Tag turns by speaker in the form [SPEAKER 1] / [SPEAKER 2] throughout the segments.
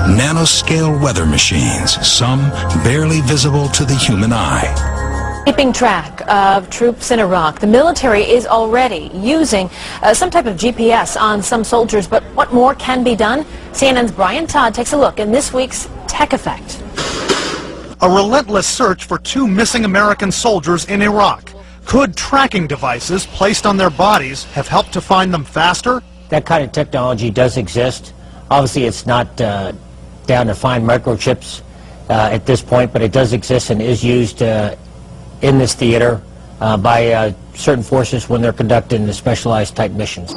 [SPEAKER 1] nanoscale weather machines, some barely visible to the human eye.
[SPEAKER 2] Keeping track of troops in Iraq, the military is already using some type of GPS on some soldiers, but what more can be done? CNN's Brian Todd takes a look in this week's Tech Effect.
[SPEAKER 3] A relentless search for 2 missing American soldiers in Iraq. Could tracking devices placed on their bodies have helped to find them faster?
[SPEAKER 4] That kind of technology does exist. Obviously, it's not down to fine microchips at this point, but it does exist and is used in this theater by certain forces when they're conducting the specialized type missions.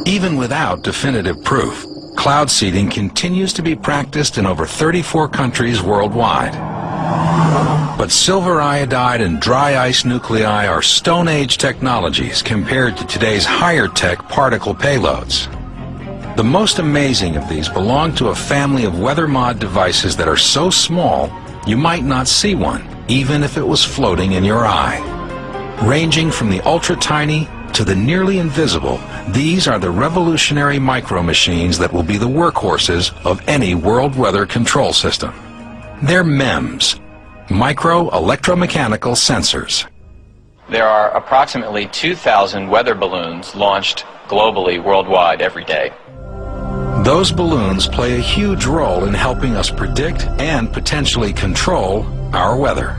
[SPEAKER 1] Even without definitive proof, cloud seeding continues to be practiced in over 34 countries worldwide. But silver iodide and dry ice nuclei are Stone Age technologies compared to today's higher-tech particle payloads. The most amazing of these belong to a family of weather mod devices that are so small you might not see one, even if it was floating in your eye. Ranging from the ultra-tiny to the nearly invisible, these are the revolutionary micro-machines that will be the workhorses of any world weather control system. They're MEMS, micro-electromechanical sensors.
[SPEAKER 5] There are approximately 2,000 weather balloons launched globally, worldwide, every day.
[SPEAKER 1] Those balloons play a huge role in helping us predict and potentially control our weather.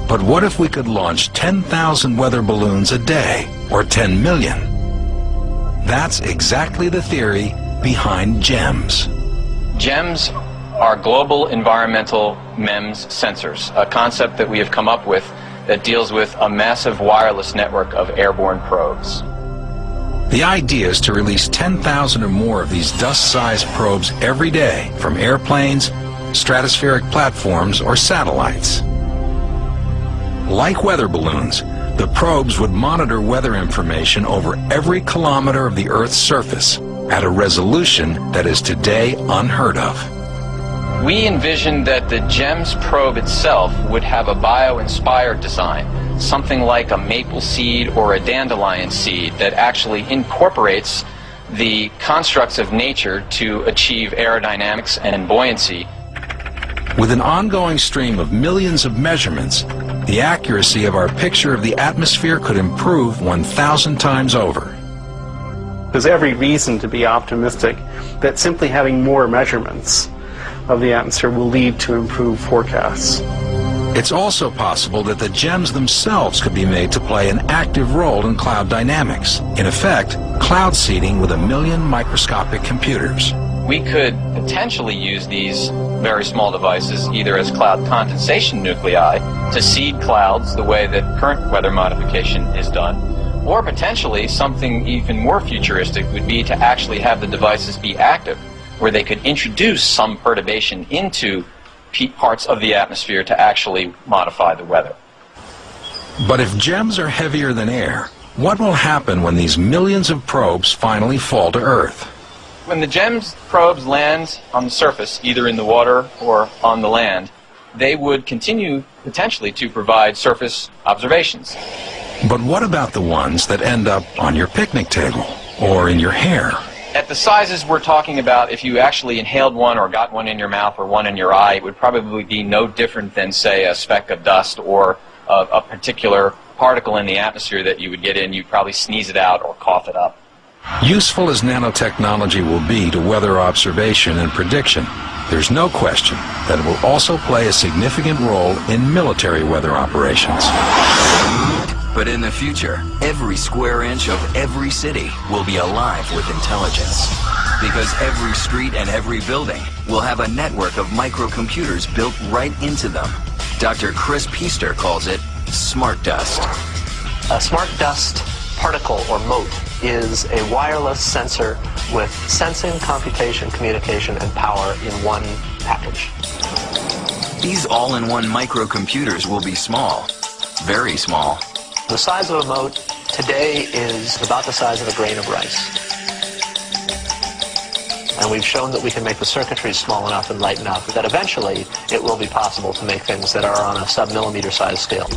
[SPEAKER 1] But what if we could launch 10,000 weather balloons a day, or 10 million? That's exactly the theory behind GEMS.
[SPEAKER 5] GEMS are global environmental MEMS sensors, a concept that we have come up with that deals with a massive wireless network of airborne probes.
[SPEAKER 1] The idea is to release 10,000 or more of these dust-sized probes every day from airplanes, stratospheric platforms, or satellites. Like weather balloons, the probes would monitor weather information over every kilometer of the Earth's surface at a resolution that is today unheard of.
[SPEAKER 5] We envisioned that the GEMS probe itself would have a bio-inspired design, something like a maple seed or a dandelion seed that actually incorporates the constructs of nature to achieve aerodynamics and buoyancy.
[SPEAKER 1] With an ongoing stream of millions of measurements, the accuracy of our picture of the atmosphere could improve 1,000 times over.
[SPEAKER 6] There's every reason to be optimistic that simply having more measurements of the atmosphere will lead to improved forecasts.
[SPEAKER 1] It's also possible that the GEMS themselves could be made to play an active role in cloud dynamics. In effect, cloud seeding with 1 million microscopic computers.
[SPEAKER 5] We could potentially use these very small devices either as cloud condensation nuclei to seed clouds the way that current weather modification is done, or potentially something even more futuristic would be to actually have the devices be active, where they could introduce some perturbation into parts of the atmosphere to actually modify the weather.
[SPEAKER 1] But if GEMS are heavier than air, what will happen when these millions of probes finally fall to Earth?
[SPEAKER 5] When the GEMS probes land on the surface, either in the water or on the land, they would continue potentially to provide surface observations.
[SPEAKER 1] But what about the ones that end up on your picnic table or in your hair?
[SPEAKER 5] At the sizes we're talking about, if you actually inhaled one or got one in your mouth or one in your eye, it would probably be no different than, say, a speck of dust or a particular particle in the atmosphere that you would get in. You'd probably sneeze it out or cough it up.
[SPEAKER 1] Useful as nanotechnology will be to weather observation and prediction, there's no question that it will also play a significant role in military weather operations.
[SPEAKER 7] But in the future, every square inch of every city will be alive with intelligence. Because every street and every building will have a network of microcomputers built right into them. Dr. Kris Pister calls it smart dust.
[SPEAKER 8] A smart dust particle or mote is a wireless sensor with sensing, computation, communication, and power in one package.
[SPEAKER 7] These all-in-one microcomputers will be small, very small.
[SPEAKER 8] The size of a mote today is about the size of a grain of rice. And we've shown that we can make the circuitry small enough and light enough that eventually it will be possible to make things that are on a sub-millimeter size scale.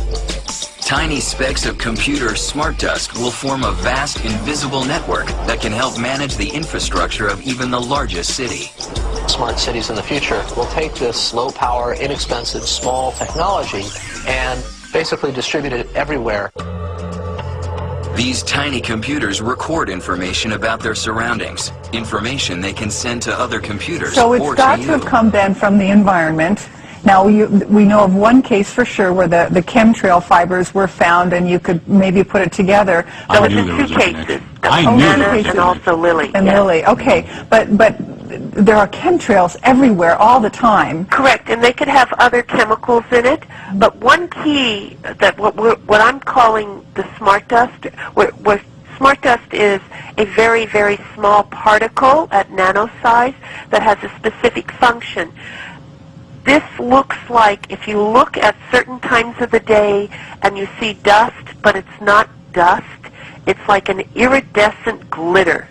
[SPEAKER 7] Tiny specks of computer smart dust will form a vast invisible network that can help manage the infrastructure of even the largest city.
[SPEAKER 8] smart cities in the future will take this low power, inexpensive, small technology and basically distribute it everywhere.
[SPEAKER 7] These tiny computers record information about their surroundings, information they can send to other computers
[SPEAKER 9] So it's
[SPEAKER 7] or
[SPEAKER 9] got
[SPEAKER 7] to
[SPEAKER 9] to have
[SPEAKER 7] you.
[SPEAKER 9] come then from the environment. Now, we know of one case for sure where the chemtrail fibers were found and you could maybe put it together.
[SPEAKER 10] I knew there was a connection. I knew there was a
[SPEAKER 9] and
[SPEAKER 10] connection.
[SPEAKER 11] Lily.
[SPEAKER 9] And
[SPEAKER 11] yes.
[SPEAKER 9] Lily, okay. But there are chemtrails everywhere all the time.
[SPEAKER 11] Correct, and they could have other chemicals in it. But one key that what I'm calling the smart dust, where smart dust is a very, very small particle at nanosize that has a specific function. This looks like, if you look at certain times of the day and you see dust, but it's not dust, it's like an iridescent glitter.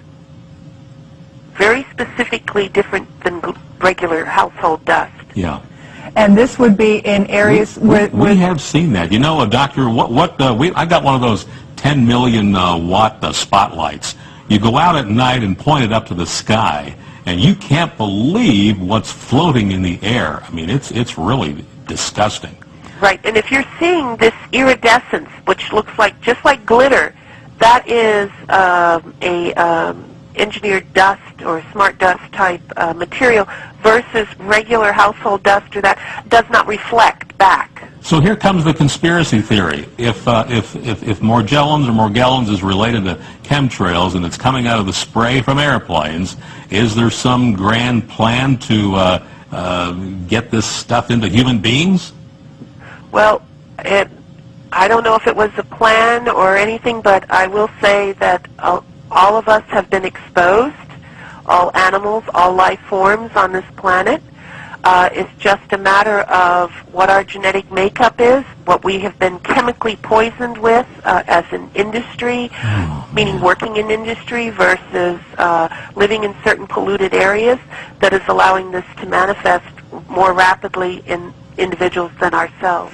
[SPEAKER 11] Very specifically different than regular household dust.
[SPEAKER 10] Yeah.
[SPEAKER 9] And this would be in areas where...
[SPEAKER 10] We have seen that. You know, Doctor, I got one of those 10 million watt spotlights. You go out at night and point it up to the sky, and you can't believe what's floating in the air. I mean, it's really disgusting.
[SPEAKER 11] Right, and if you're seeing this iridescence, which looks like just like glitter, that is engineered dust or smart dust type material versus regular household dust, or that does not reflect back.
[SPEAKER 10] So here comes the conspiracy theory. If Morgellons or Morgellons is related to chemtrails and it's coming out of the spray from airplanes, is there some grand plan to get this stuff into human beings?
[SPEAKER 11] Well, I don't know if it was a plan or anything, but I will say that all of us have been exposed, all animals, all life forms on this planet. It's just a matter of what our genetic makeup is, what we have been chemically poisoned with as an industry, meaning working in industry versus living in certain polluted areas, that is allowing this to manifest more rapidly in individuals than ourselves.